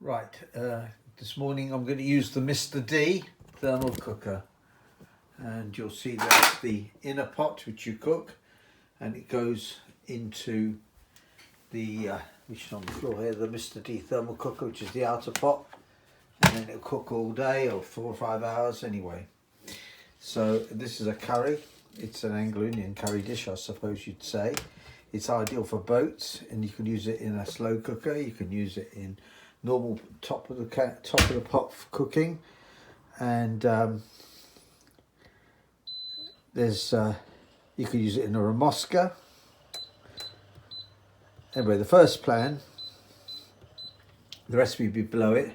Right, this morning I'm going to use the Mr. D thermal cooker, and you'll see that's the inner pot which you cook, and it goes into the which is on the floor here, the Mr. D thermal cooker, which is the outer pot, and then it'll cook all day or 4 or 5 hours anyway. So this is a curry. It's an Anglo-Indian curry dish, I suppose you'd say. It's ideal for boats, and you can use it in a slow cooker. You can use it in normal top of the pot for cooking, and there's you can use it in a Remoska. Anyway, the first plan, the recipe will be below it,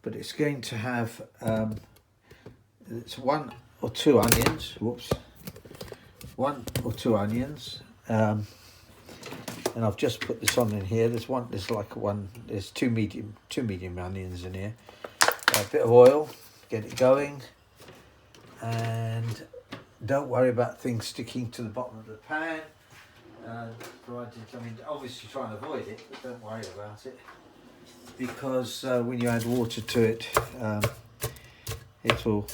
but it's going to have it's 1 or 2 onions. Whoops, 1 or 2 onions. And I've just put this on in here. There's two medium onions in here. A bit of oil, get it going, and don't worry about things sticking to the bottom of the pan. Obviously try and avoid it, but don't worry about it, because when you add water to it, it will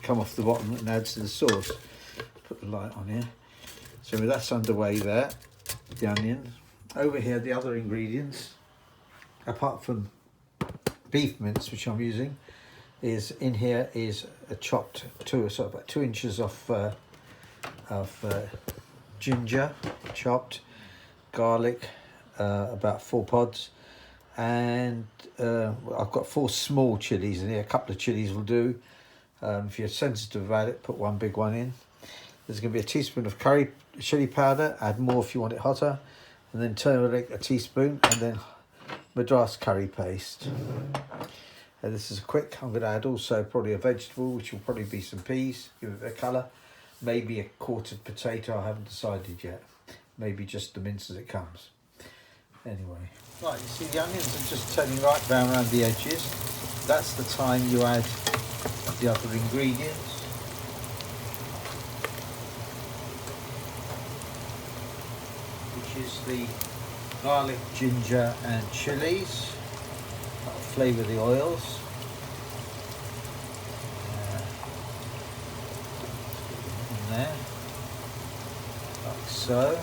come off the bottom and add to the sauce. Put the light on here. So that's underway there, the onion. Over here, the other ingredients, apart from beef mince, which I'm using, is in here is a chopped about 2 inches of ginger, chopped, garlic, about 4 pods, and I've got 4 small chillies in here. A couple of chillies will do. If you're sensitive about it, put 1 big one in. There's going to be a teaspoon of chilli powder, add more if you want it hotter, and then turmeric, a teaspoon, and then Madras curry paste. And this is quick. I'm going to add also probably a vegetable, which will probably be some peas, give it a bit of colour, maybe a quartered potato, I haven't decided yet, maybe just the mince as it comes. Anyway, right, you see the onions are just turning right brown around the edges. That's the time you add the other ingredients. Which is the garlic, ginger and chillies. That'll flavour the oils. In there, like so.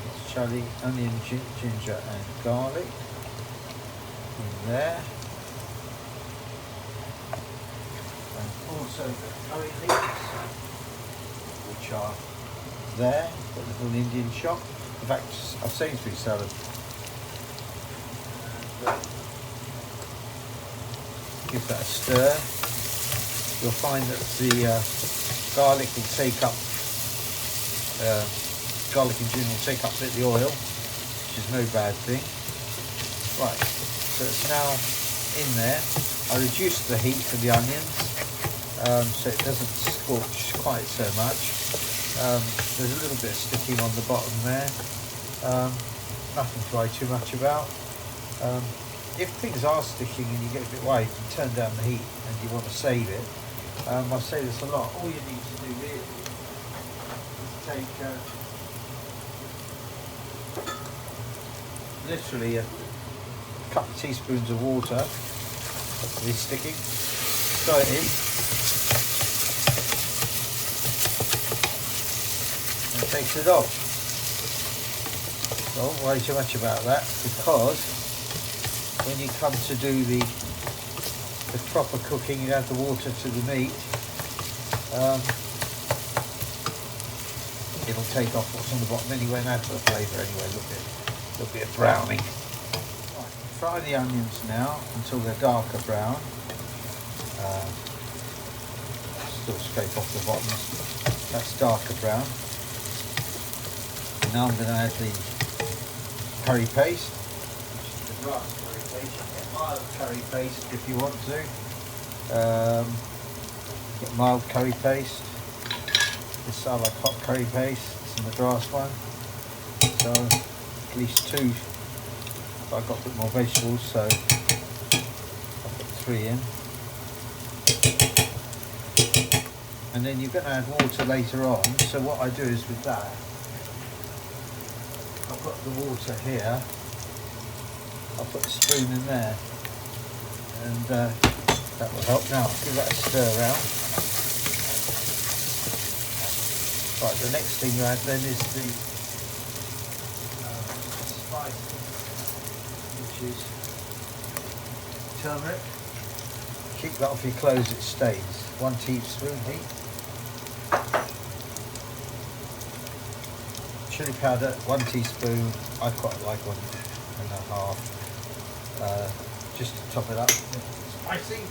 It's chilli, onion, ginger and garlic in there. And also the curry leaves, which are there, got a little Indian shop. In fact, a Sainsbury's salad. Give that a stir. You'll find that the garlic will take up, garlic and ginger will take up a bit of the oil, which is no bad thing. Right, so it's now in there. I reduced the heat for the onions, so it doesn't scorch quite so much. There's a little bit of sticking on the bottom there. Nothing to worry too much about. If things are sticking and you get a bit worried, you can turn down the heat and you want to save it. I say this a lot. All you need to do really is take literally a couple of teaspoons of water. That's really sticking. Throw it in. And takes it off. Don't worry too much about that, because when you come to do the proper cooking, you add the water to the meat, it'll take off what's on the bottom anyway and add to the flavour anyway. A little bit of browning. Right, fry the onions now until they're darker brown. Still scrape off the bottoms. That's darker brown. Now I'm going to add the curry paste, which is the grass curry paste. You can get mild curry paste if you want to. Get mild curry paste. This I like hot curry paste. It's the Madras one. So at least 2. But I've got a bit more vegetables, so I'll put 3 in. And then you're going to add water later on. So what I do is with that, I I've got the water here. I'll put the spoon in there, and that will help. Now give that a stir around. Right, the next thing you add then is the spice, which is turmeric. Keep that off your clothes, it stains. 1 teaspoon heat. Chili powder, 1 teaspoon. I quite like 1.5. Just to top it up. Spicy.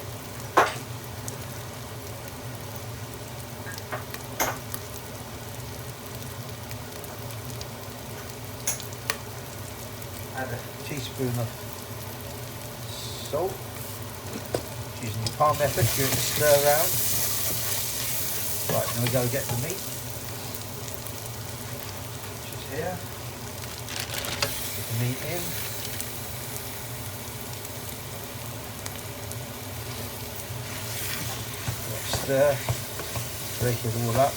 Add a teaspoon of salt. Using the palm method, give it a stir around. Right, now we go get the meat, which is here. Put the meat in. Stir, break it all up.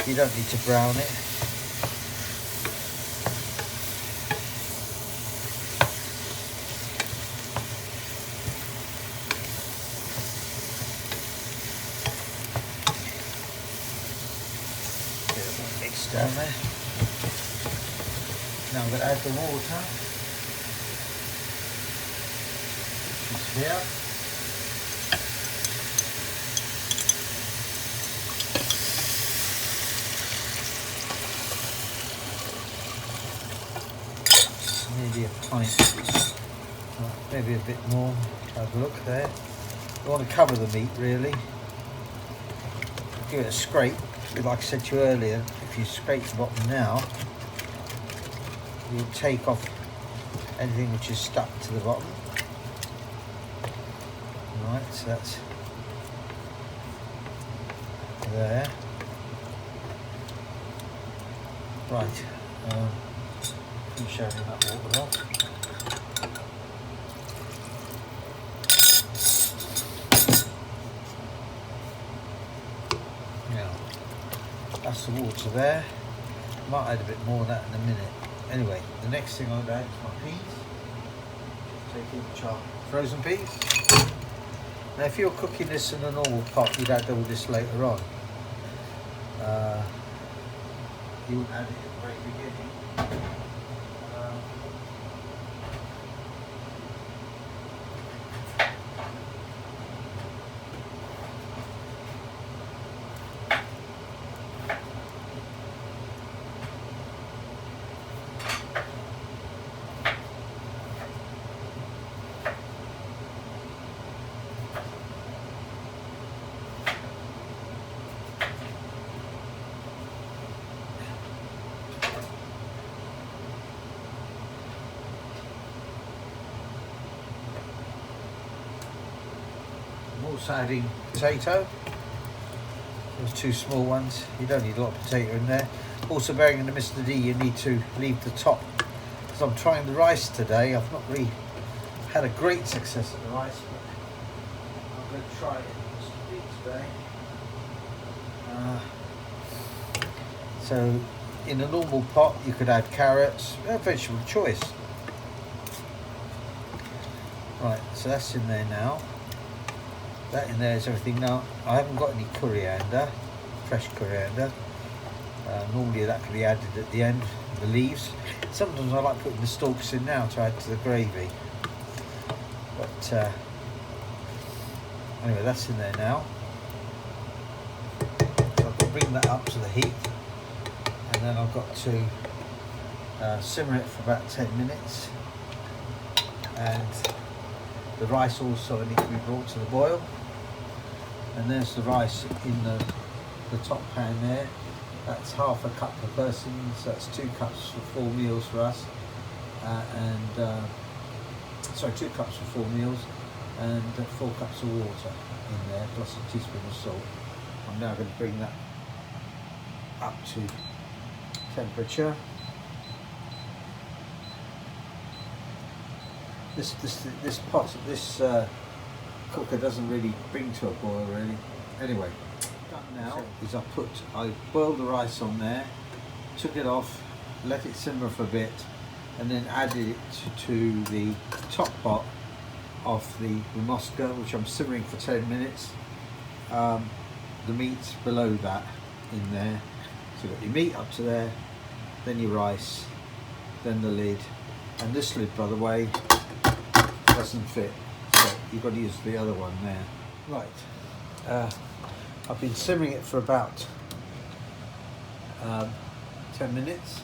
You don't need to brown it. Down there. Now I'm going to add the water, which is here. Nearly a pint, maybe a bit more. Have a look there. You want to cover the meat really. Give it a scrape. Like I said to you earlier, if you scrape the bottom now, you'll take off anything which is stuck to the bottom. Right, so that's there. Right, finish adding that water off. That's the water there. Might add a bit more of that in a minute. Anyway, the next thing I'll add is my peas. Take in the frozen peas. Now if you're cooking this in a normal pot, you'd add all this later on. You wouldn't add it at the very beginning. Also adding potato. Those 2 small ones. You don't need a lot of potato in there. Also bearing in the Mr. D, you need to leave the top. Because I'm trying the rice today. I've not really had a great success at the rice, but I'm going to try it in Mr. D today. So in a normal pot you could add carrots, vegetable choice. Right, so that's in there now. That in there is everything. Now I haven't got any coriander, fresh coriander. Normally that can be added at the end, the leaves. Sometimes I like putting the stalks in now to add to the gravy. But anyway, that's in there now. So I've got to bring that up to the heat, and then I've got to simmer it for about 10 minutes. And the rice also needs to be brought to the boil. And there's the rice in the top pan there. That's half a cup per person, so that's 2 cups for 4 meals for us. Sorry, 2 cups for 4 meals, and 4 cups of water in there, plus a teaspoon of salt. I'm now going to bring that up to temperature. This cooker doesn't really bring to a boil really. Anyway, done now is I boiled the rice on there, took it off, let it simmer for a bit, and then added it to the top pot of the Remoska, which I'm simmering for 10 minutes. The meat's below that in there. So you've got your meat up to there, then your rice, then the lid. And this lid, by the way, doesn't fit. So you've got to use the other one there. Right. I've been simmering it for about 10 minutes.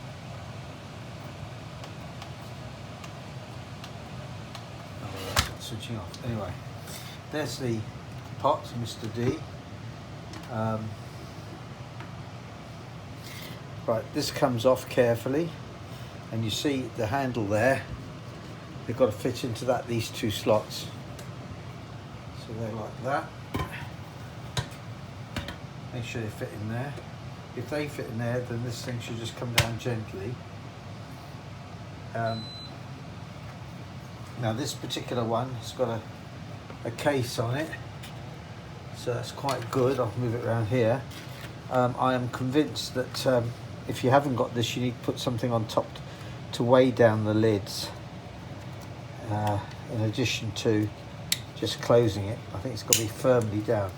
Oh, that's not switching off. Anyway, there's the pot, Mr. D. Right, this comes off carefully, and you see the handle there. They've got to fit into that, these two slots. So they're like that. Make sure they fit in there. If they fit in there, then this thing should just come down gently. Now this particular one has got a case on it, so that's quite good. I'll move it around here. I am convinced that if you haven't got this, you need to put something on top to weigh down the lids, in addition to just closing it. I think it's got to be firmly down.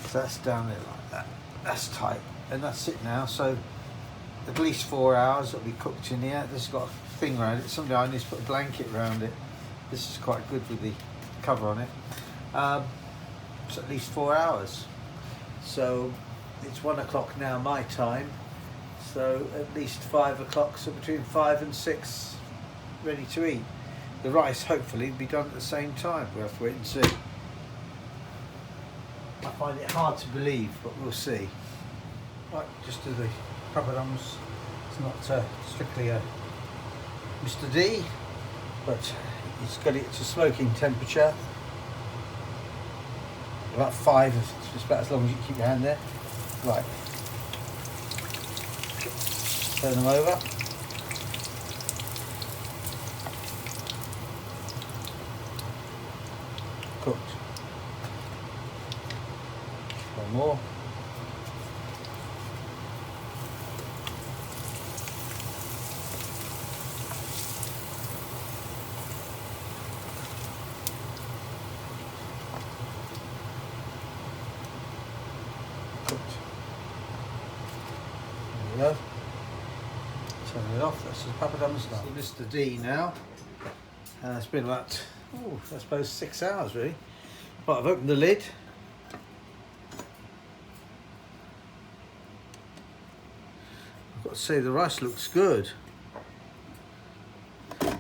So that's down there like that. That's tight, and that's it now. So at least 4 hours it'll be cooked in here. This has got a thing around it. Someday I need to put a blanket around it. This is quite good with the cover on it. It's at least 4 hours. So it's 1 o'clock now my time. So at least 5 o'clock, so between 5 and 6, ready to eat. The rice hopefully will be done at the same time. We'll have to wait and see. I find it hard to believe, but we'll see. Right, just do the papadums. It's not strictly a Mr. D, but it's got it to smoking temperature. About 5, just about as long as you keep your hand there. Right. Turn them over. Cooked. One more. Cooked. There we go. Turn it off. That's the papadums now. Mr. D now. It's been about, I suppose 6 hours really. Right, I've opened the lid. I've got to say the rice looks good. The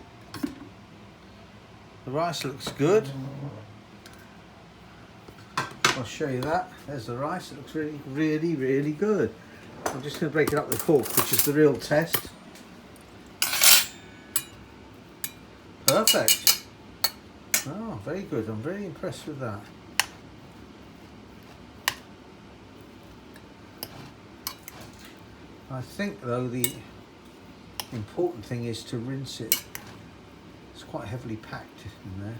rice looks good. I'll show you that. There's the rice. It looks really, really, really good. I'm just going to break it up with a fork, which is the real test. Perfect. Oh, very good. I'm very impressed with that. I think though the important thing is to rinse it. It's quite heavily packed in there.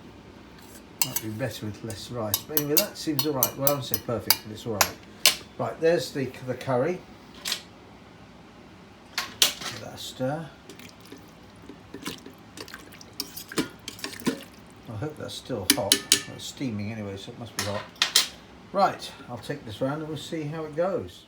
Might be better with less rice. But anyway, that seems alright. Well, I won't say perfect, but it's alright. Right, there's the curry. Give that a stir. I hope that's still hot. Well, it's steaming anyway, so it must be hot. Right, I'll take this round and we'll see how it goes.